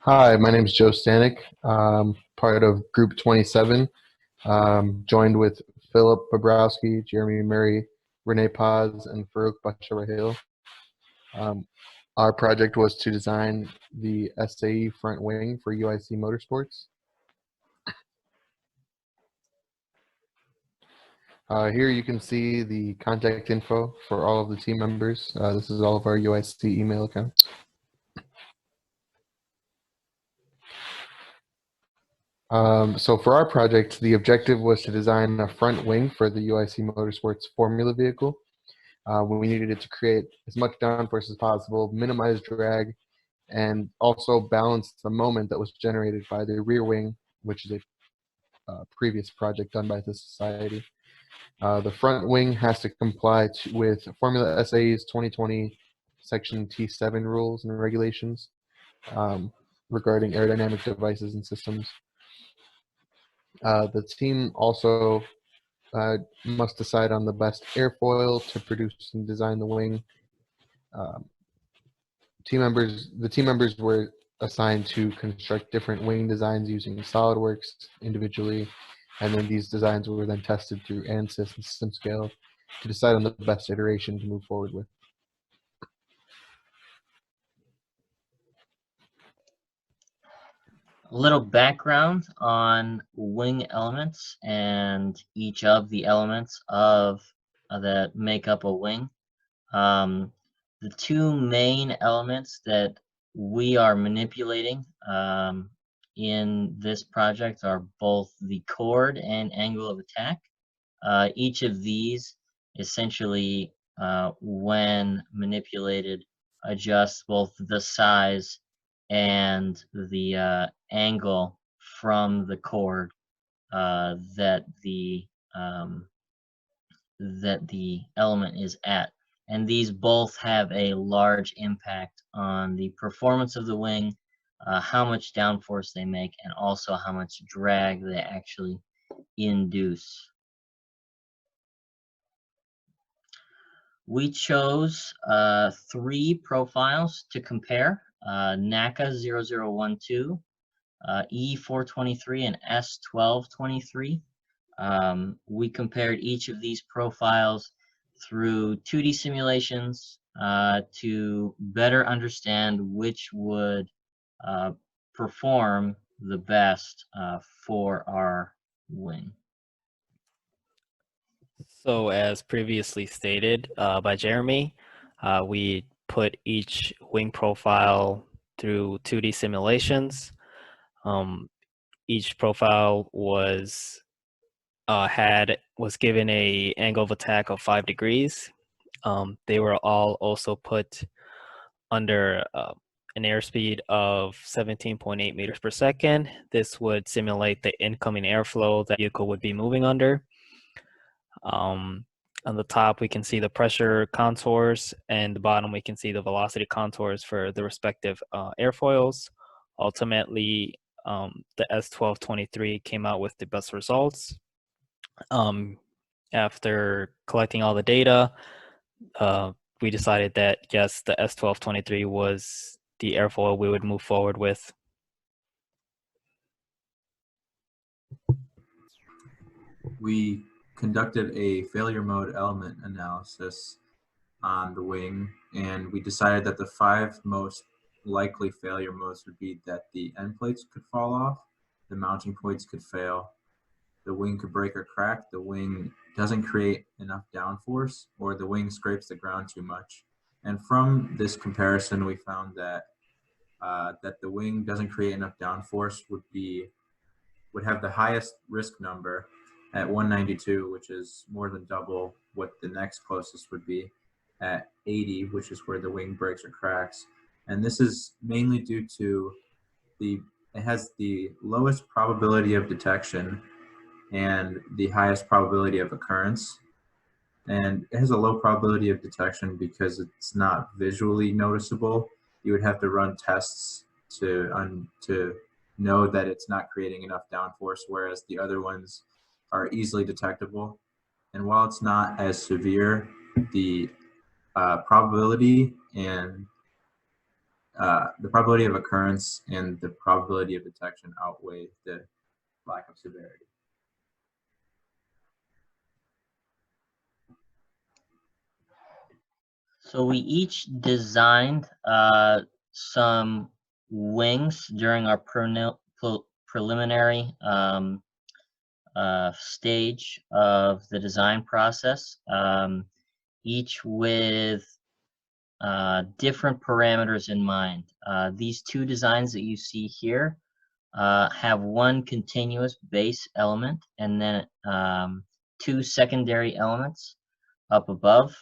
Hi, my name is Joe Stanek, part of Group 27, joined with Philip Bobrowski, Jeremy Murray, Renee Paz, and Farouk Basharahil. Um, our project was to design the SAE Front Wing for UIC Motorsports. Here you can see the contact info for all of the team members. This is all of our UIC email accounts. So for our project, the objective was to design a front wing for the UIC Motorsports Formula vehicle. We needed it to create as much downforce as possible, minimize drag, and also balance the moment that was generated by the rear wing, which is a previous project done by the society. The front wing has to comply with Formula SAE's 2020 Section T7 rules and regulations regarding aerodynamic devices and systems. The team also must decide on the best airfoil to produce and design the wing. Um, the team members were assigned to construct different wing designs using SolidWorks individually, and then these designs were then tested through ANSYS and system scale to decide on the best iteration to move forward with. A little background on wing elements and each of the elements of that make up a wing. The two main elements that we are manipulating in this project are both the chord and angle of attack. Each of these essentially, when manipulated, adjusts both the size and the angle from the chord that the element is at. And these both have a large impact on the performance of the wing, how much downforce they make, and also how much drag they actually induce. We chose 3 profiles to compare, NACA 0012, E423, and S1223. We compared each of these profiles through 2D simulations to better understand which would perform the best for our wing. So as previously stated by Jeremy, we put each wing profile through 2D simulations. Each profile was given a angle of attack of 5 degrees. They were all also put under an airspeed of 17.8 meters per second. This would simulate the incoming airflow that the vehicle would be moving under. On the top, we can see the pressure contours, and the bottom, we can see the velocity contours for the respective airfoils. Ultimately, the S1223 came out with the best results. After collecting all the data, we decided that, yes, the S1223 was the airfoil we would move forward with. We conducted a failure mode element analysis on the wing, and we decided that the 5 most likely failure modes would be that the end plates could fall off, the mounting points could fail, the wing could break or crack, the wing doesn't create enough downforce, or the wing scrapes the ground too much. And from this comparison, we found that that the wing doesn't create enough downforce would have the highest risk number at 192, which is more than double what the next closest would be at 80, which is where the wing breaks or cracks. And this is mainly due to it has the lowest probability of detection and the highest probability of occurrence. And it has a low probability of detection because it's not visually noticeable. You would have to run tests to know that it's not creating enough downforce, whereas the other ones are easily detectable. And while it's not as severe, the probability and the probability of occurrence and the probability of detection outweigh the lack of severity. So we each designed some wings during our preliminary stage of the design process, each with different parameters in mind. These two designs that you see here have one continuous base element and then two secondary elements up above.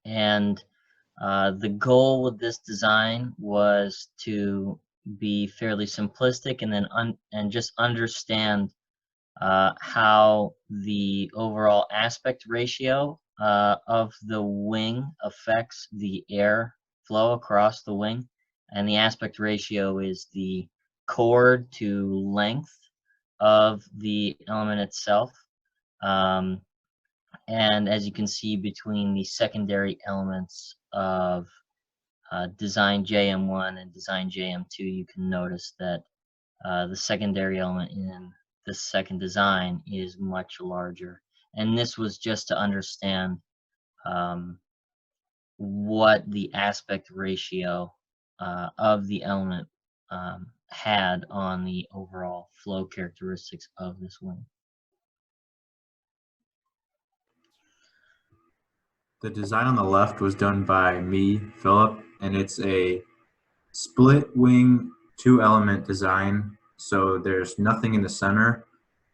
And the goal with this design was to be fairly simplistic and then just understand how the overall aspect ratio of the wing affects the air flow across the wing. And the aspect ratio is the chord to length of the element itself. And as you can see between the secondary elements of design JM1 and design JM2, you can notice that the secondary element in the second design is much larger. And this was just to understand what the aspect ratio of the element had on the overall flow characteristics of this wing. The design on the left was done by me, Philip, and it's a split wing 2-element design. So there's nothing in the center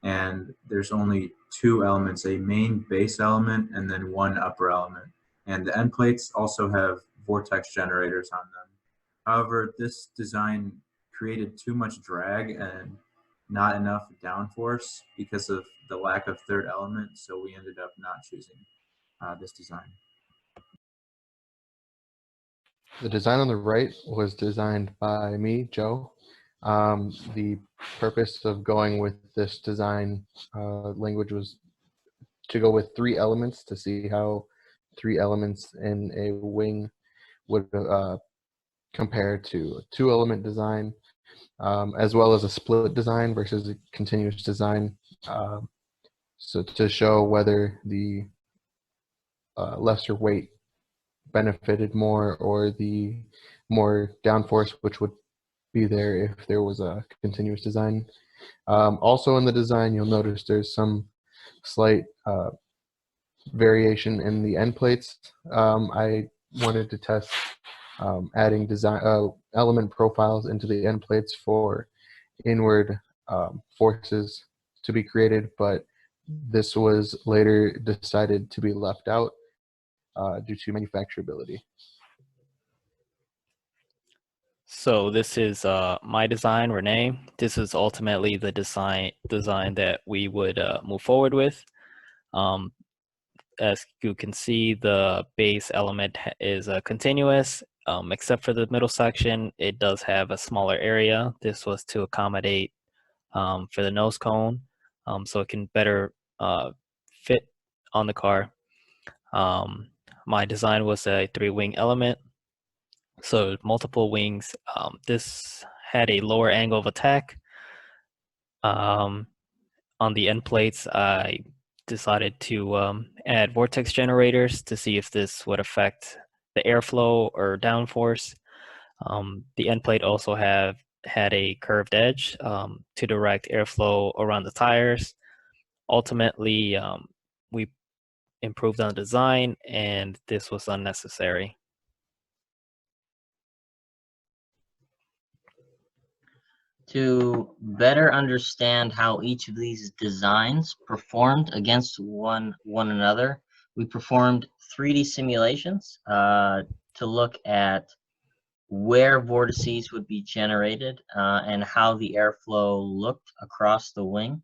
and there's only 2 elements, a main base element and then 1 upper element. And the end plates also have vortex generators on them. However, this design created too much drag and not enough downforce because of the lack of third element. So we ended up not choosing this design. The design on the right was designed by me, Joe. The purpose of going with this design language was to go with 3 elements to see how 3 elements in a wing would compare to a 2-element design, as well as a split design versus a continuous design. So to show whether the lesser weight benefited more or the more downforce which would be there if there was a continuous design. Also in the design, you'll notice there's some slight variation in the end plates. I wanted to test adding design element profiles into the end plates for inward forces to be created, but this was later decided to be left out due to manufacturability. So this is my design, Renee. This is ultimately the design that we would move forward with. As you can see, the base element is continuous, except for the middle section. It does have a smaller area. This was to accommodate for the nose cone, so it can better fit on the car. My design was a 3-wing element, so multiple wings. This had a lower angle of attack. On the end plates, I decided to add vortex generators to see if this would affect the airflow or downforce. The end plate also had a curved edge to direct airflow around the tires. Ultimately, we improved on the design, and this was unnecessary. To better understand how each of these designs performed against one another, we performed 3D simulations to look at where vortices would be generated and how the airflow looked across the wing.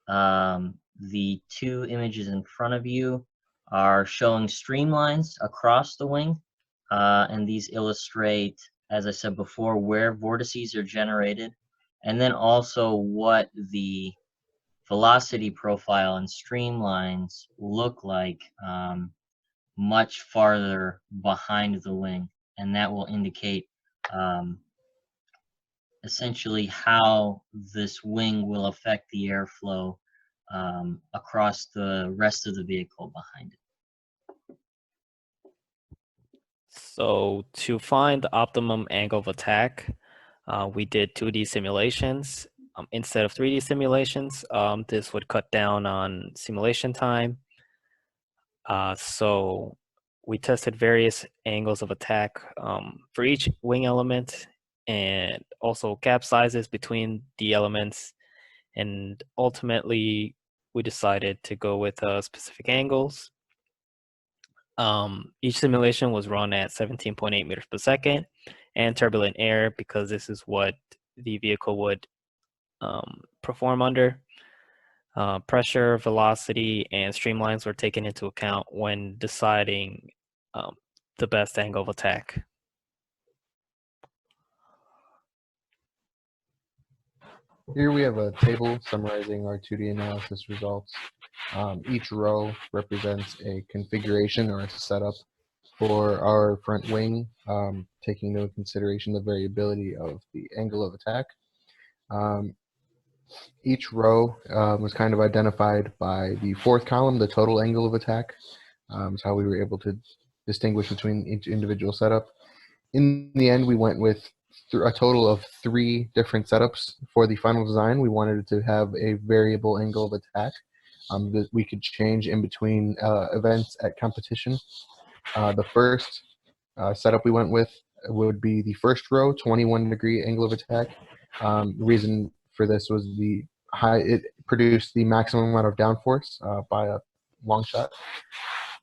The 2 images in front of you are showing streamlines across the wing, and these illustrate, as I said before, where vortices are generated, and then also what the velocity profile and streamlines look like much farther behind the wing. and that will indicate essentially how this wing will affect the airflow across the rest of the vehicle behind it. So to find the optimum angle of attack, we did 2D simulations instead of 3D simulations. This would cut down on simulation time. So we tested various angles of attack for each wing element, and also gap sizes between the elements. And ultimately, we decided to go with specific angles. Each simulation was run at 17.8 meters per second and turbulent air, because this is what the vehicle would perform under. Pressure, velocity, and streamlines were taken into account when deciding the best angle of attack. Here we have a table summarizing our 2D analysis results. Each row represents a configuration or a setup for our front wing, taking into consideration the variability of the angle of attack. Each row was kind of identified by the fourth column, the total angle of attack. Is how we were able to distinguish between each individual setup. In the end, we went with a total of 3 different setups for the final design. We wanted it to have a variable angle of attack that we could change in between events at competition. The first setup we went with would be the first row, 21-degree angle of attack. The reason for this was it produced the maximum amount of downforce by a long shot.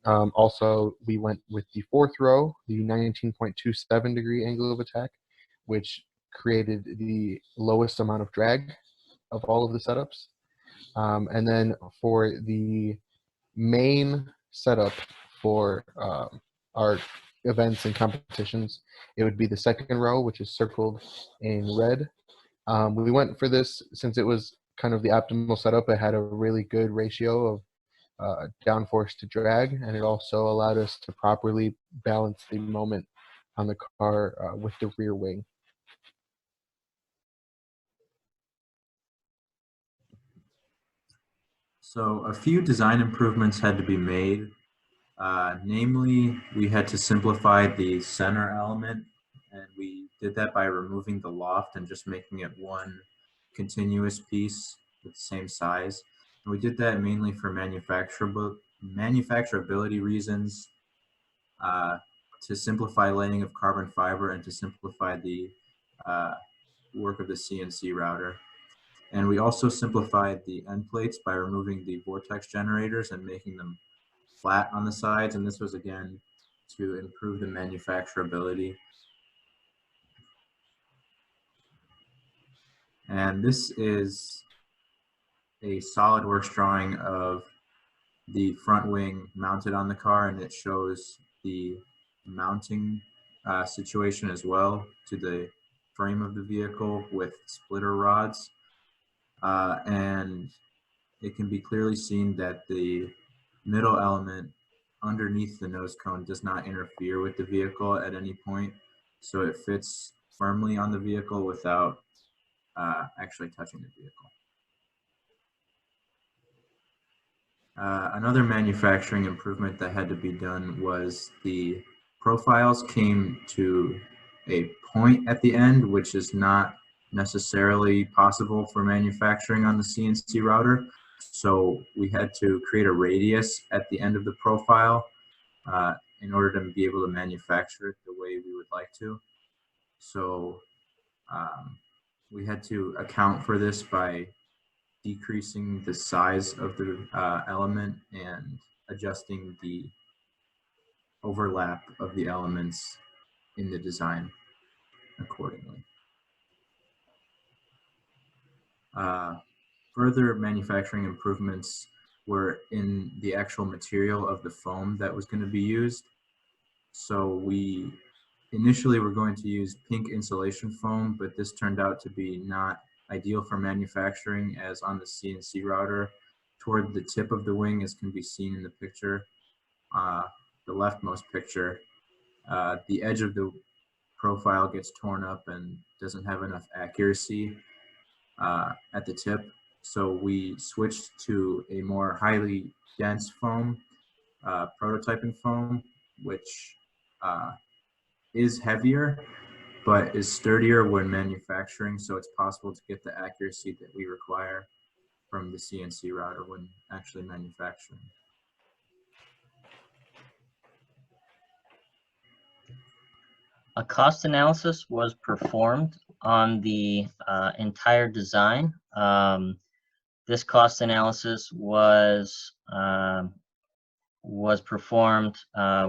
Also, we went with the fourth row, the 19.27-degree angle of attack, which created the lowest amount of drag of all of the setups. And then for the main setup for our events and competitions, it would be the second row, which is circled in red. We went for this since it was kind of the optimal setup. It had a really good ratio of downforce to drag, and it also allowed us to properly balance the moment on the car with the rear wing. So a few design improvements had to be made. Namely, we had to simplify the center element, and we did that by removing the loft and just making it one continuous piece with the same size. And we did that mainly for manufacturability reasons, to simplify laying of carbon fiber and to simplify the work of the CNC router. And we also simplified the end plates by removing the vortex generators and making them flat on the sides. And this was, again, to improve the manufacturability. And this is a SolidWorks drawing of the front wing mounted on the car, and it shows the mounting situation as well to the frame of the vehicle with splitter rods. And it can be clearly seen that the middle element underneath the nose cone does not interfere with the vehicle at any point. So it fits firmly on the vehicle without actually touching the vehicle. Another manufacturing improvement that had to be done was the profiles came to a point at the end, which is not necessarily possible for manufacturing on the CNC router. So we had to create a radius at the end of the profile in order to be able to manufacture it the way we would like to. So we had to account for this by decreasing the size of the element and adjusting the overlap of the elements in the design accordingly. Further manufacturing improvements were in the actual material of the foam that was going to be used. So we initially were going to use pink insulation foam, but this turned out to be not ideal for manufacturing, as on the CNC router, toward the tip of the wing, as can be seen in the picture, the leftmost picture, the edge of the profile gets torn up and doesn't have enough accuracy at the tip. So we switched to a more highly dense foam, prototyping foam, which is heavier, but is sturdier when manufacturing. So it's possible to get the accuracy that we require from the CNC router when actually manufacturing. A cost analysis was performed on the entire design. This cost analysis was performed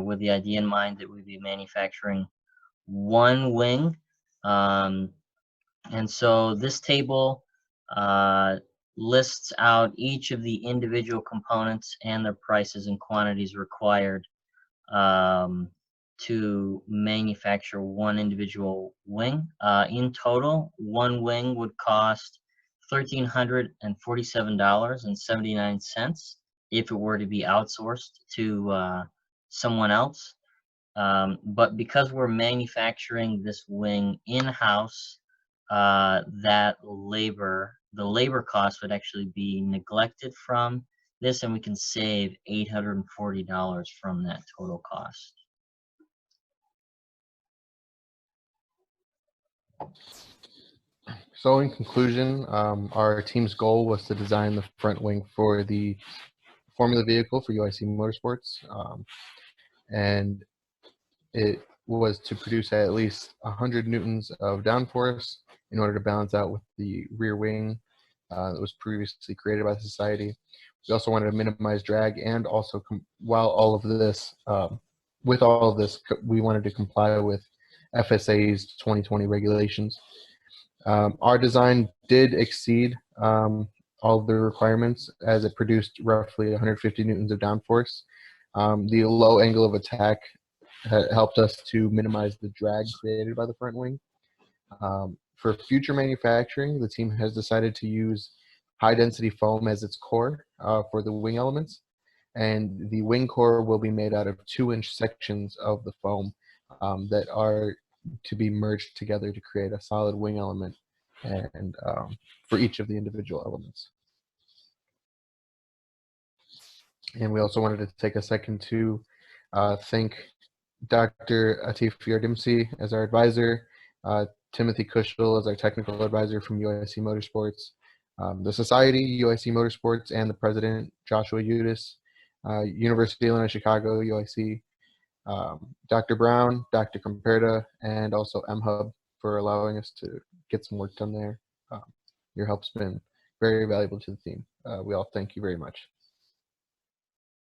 with the idea in mind that we'd be manufacturing one wing. And so this table lists out each of the individual components and their prices and quantities required to manufacture one individual wing. In total, one wing would cost $1,347.79 if it were to be outsourced to someone else. But because we're manufacturing this wing in-house, the labor cost would actually be neglected from this, and we can save $840 from that total cost. So in conclusion, our team's goal was to design the front wing for the Formula vehicle for UIC Motorsports, and it was to produce at least 100 newtons of downforce in order to balance out with the rear wing that was previously created by the society. We also wanted to minimize drag, and also while all of this, with all of this, we wanted to comply with FSA's 2020 regulations. Our design did exceed all of the requirements, as it produced roughly 150 newtons of downforce. The low angle of attack helped us to minimize the drag created by the front wing. For future manufacturing, the team has decided to use high density foam as its core for the wing elements, and the wing core will be made out of 2-inch sections of the foam that are to be merged together to create a solid wing element, and for each of the individual elements. And we also wanted to take a second to thank Dr. Atif Yardimsi as our advisor, Timothy Kushel as our technical advisor from UIC Motorsports, the Society, UIC Motorsports, and the president, Joshua Udis, University of Illinois Chicago, UIC, Dr. Brown, Dr. Comperta, and also MHub for allowing us to get some work done there. Your help's been very valuable to the team. We all thank you very much.